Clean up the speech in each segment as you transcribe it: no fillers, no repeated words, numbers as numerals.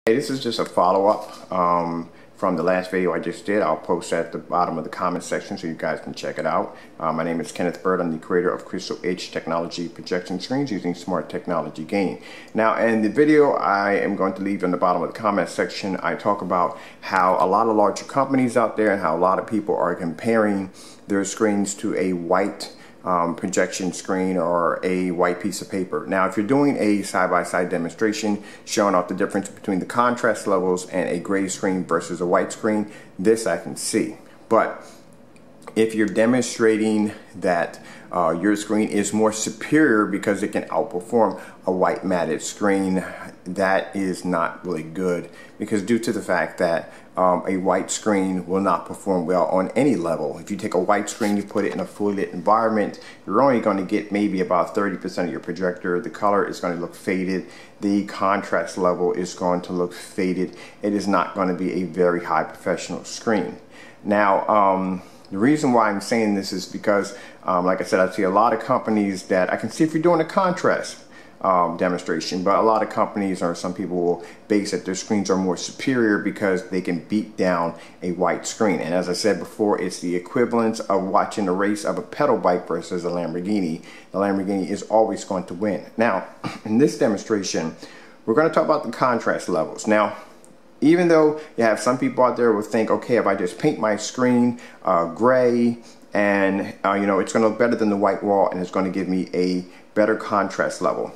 Hey, this is just a follow-up from the last video I just did. I'll post at the bottom of the comment section so you guys can check it out. My name is Kenneth Bird. I'm the creator of Crystal H Technology projection screens using smart technology gain. Now, in the video I am going to leave in the bottom of the comment section, I talk about how a lot of larger companies out there and how a lot of people are comparing their screens to a white projection screen or a white piece of paper. Now, if you're doing a side-by-side demonstration showing off the difference between the contrast levels and a gray screen versus a white screen, this I can see. But if you're demonstrating that your screen is more superior because it can outperform a white matted screen, that is not really good, because due to the fact that a white screen will not perform well on any level. If you take a white screen, you put it in a fully lit environment, you're only going to get maybe about 30% of your projector. The color is going to look faded. The contrast level is going to look faded. It is not going to be a very high professional screen. Now, the reason why I'm saying this is because, like I said, I see a lot of companies that I can see if you're doing a contrast demonstration, but a lot of companies or some people will base that their screens are more superior because they can beat down a white screen. And as I said before, it's the equivalent of watching a race of a pedal bike versus a Lamborghini. The Lamborghini is always going to win. Now, in this demonstration, we're going to talk about the contrast levels. Now, even though you have some people out there will think, okay, if I just paint my screen gray and you know, it's going to look better than the white wall and it's going to give me a better contrast level.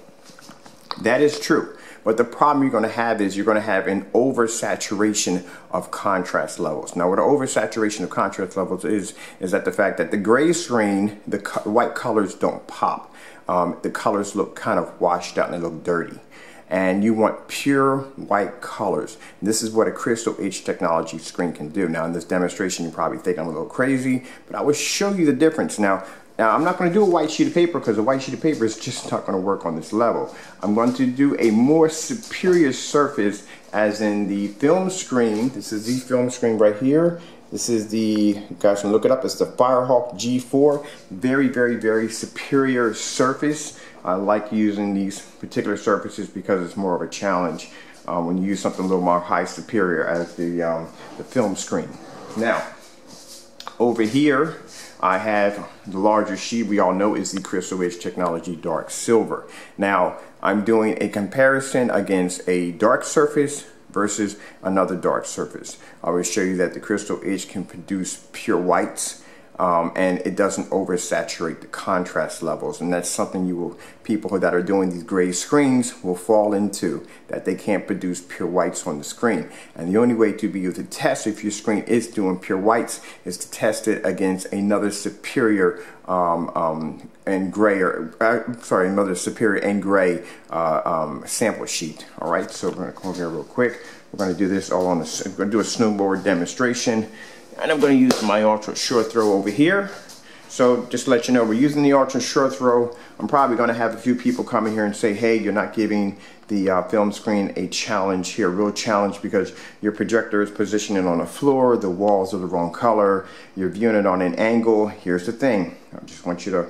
That is true, but the problem you're going to have is you're going to have an oversaturation of contrast levels. Now, what an oversaturation of contrast levels is that the fact that the gray screen, the white colors don't pop. The colors look kind of washed out and they look dirty. And you want pure white colors. This is what a Crystal H technology screen can do. Now, in this demonstration, you probably think I'm a little crazy, but I will show you the difference. Now I'm not going to do a white sheet of paper because a white sheet of paper is just not going to work on this level. I'm going to do a more superior surface, as in the film screen. This is the film screen right here. This is the, you guys can look it up, it's the Firehawk G4. Very, very, very superior surface. I like using these particular surfaces because it's more of a challenge when you use something a little more high superior as the film screen. Now, over here, I have the larger sheet we all know is the Crystal H Technology Dark Silver. Now, I'm doing a comparison against a dark surface versus another dark surface. I will show you that the Crystal H can produce pure whites and it doesn't oversaturate the contrast levels, and that's something people that are doing these gray screens will fall into, that they can't produce pure whites on the screen. And the only way to be able to test if your screen is doing pure whites is to test it against another superior and gray, another superior and gray sample sheet. All right, so we're going to come over here real quick. We're going to do this all on the. We're going to do a snowboard demonstration. And I'm going to use my ultra short throw over here. So just to let you know, we're using the ultra short throw. I'm probably going to have a few people come in here and say, hey, you're not giving the film screen a challenge here, real challenge, because your projector is positioning on the floor, the walls are the wrong color, you're viewing it on an angle. Here's the thing, I just want you to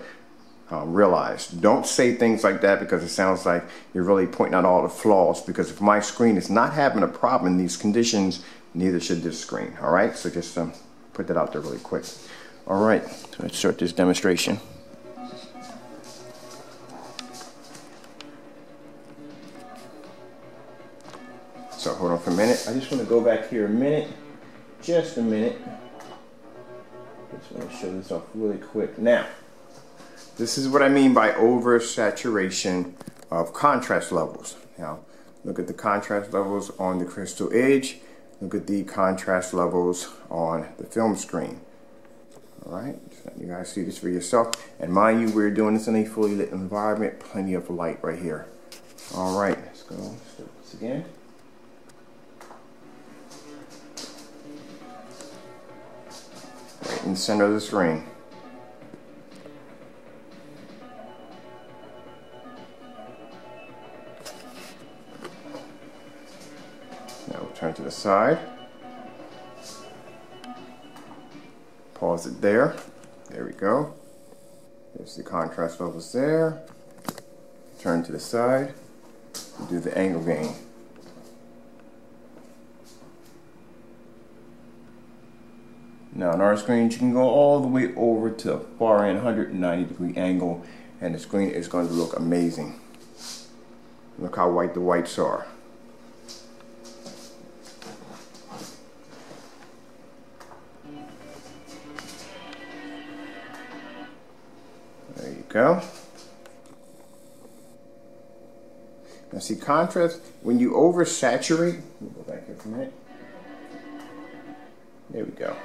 realize, don't say things like that because it sounds like you're really pointing out all the flaws, because if my screen is not having a problem in these conditions, neither should this screen. All right, so just put that out there really quick. All right, so let's start this demonstration. So hold on for a minute. I just want to go back here a minute, just a minute. Just want to show this off really quick. Now, this is what I mean by oversaturation of contrast levels. Now, look at the contrast levels on the Crystal Edge. Look at the contrast levels on the film screen. All right, so you guys see this for yourself. And mind you, we're doing this in a fully lit environment, plenty of light right here. All right, let's go start this again. Right in the center of the screen. Now we'll turn to the side. Pause it there. There we go. There's the contrast levels there. Turn to the side. Do the angle gain. Now on our screens, you can go all the way over to the far end, 190-degree angle, and the screen is going to look amazing. Look how white the whites are. There you go. Now see, contrast, when you oversaturate, let me go back here for a minute. There we go.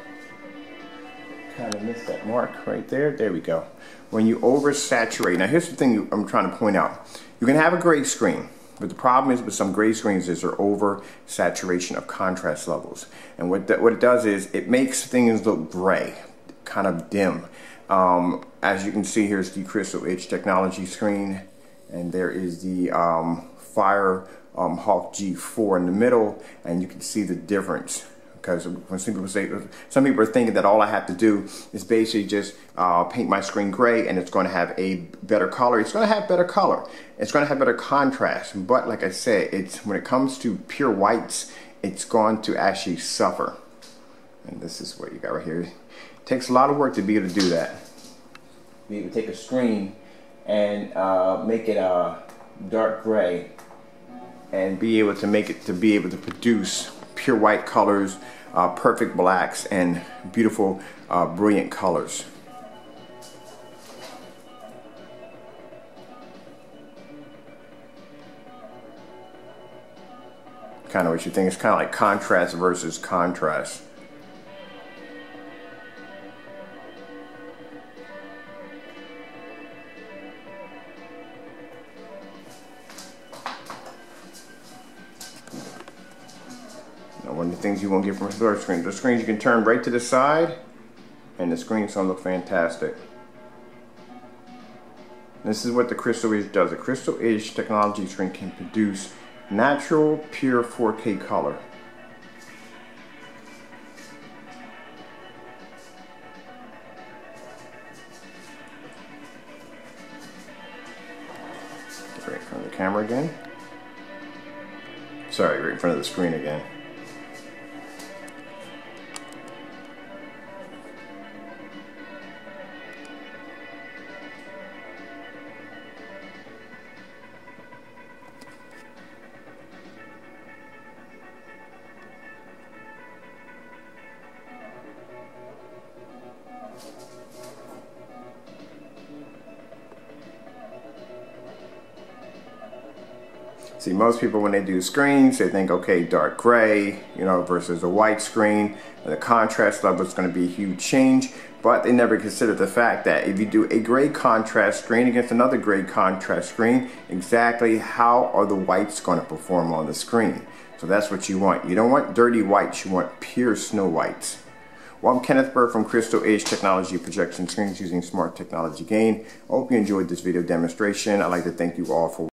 Kind of missed that mark right there. There we go. When you oversaturate, now here's the thing I'm trying to point out. You can have a gray screen, but the problem is with some gray screens is their oversaturation of contrast levels. And what it does is it makes things look gray, kind of dim. As you can see, here's the Crystal Edge technology screen, and there is the Fire Hawk G4 in the middle, and you can see the difference. Because when some people are thinking that all I have to do is basically just paint my screen gray and it's going to have a better color. It's going to have better color. It's going to have better contrast. But like I said, when it comes to pure whites, it's going to actually suffer. And this is what you got right here. It takes a lot of work to be able to do that. Be able to take a screen and make it dark gray and be able to make it produce pure white colors, perfect blacks, and beautiful, brilliant colors. Kind of what you think. It's kind of like contrast versus contrast. One of the things you won't get from a storage screen. The screens you can turn right to the side and the screen's gonna look fantastic. This is what the Crystal Edge does. The Crystal Edge technology screen can produce natural, pure 4K color. Right in front of the camera again. Sorry, right in front of the screen again. See, most people when they do screens, they think, okay, dark gray, you know, versus a white screen. And the contrast level is going to be a huge change, but they never consider the fact that if you do a gray contrast screen against another gray contrast screen, exactly how are the whites going to perform on the screen? So that's what you want. You don't want dirty whites, you want pure snow whites. Well, I'm Kenneth Bird from Crystal Edge Technology Projection Screens using Smart Technology Gain. I hope you enjoyed this video demonstration. I'd like to thank you all for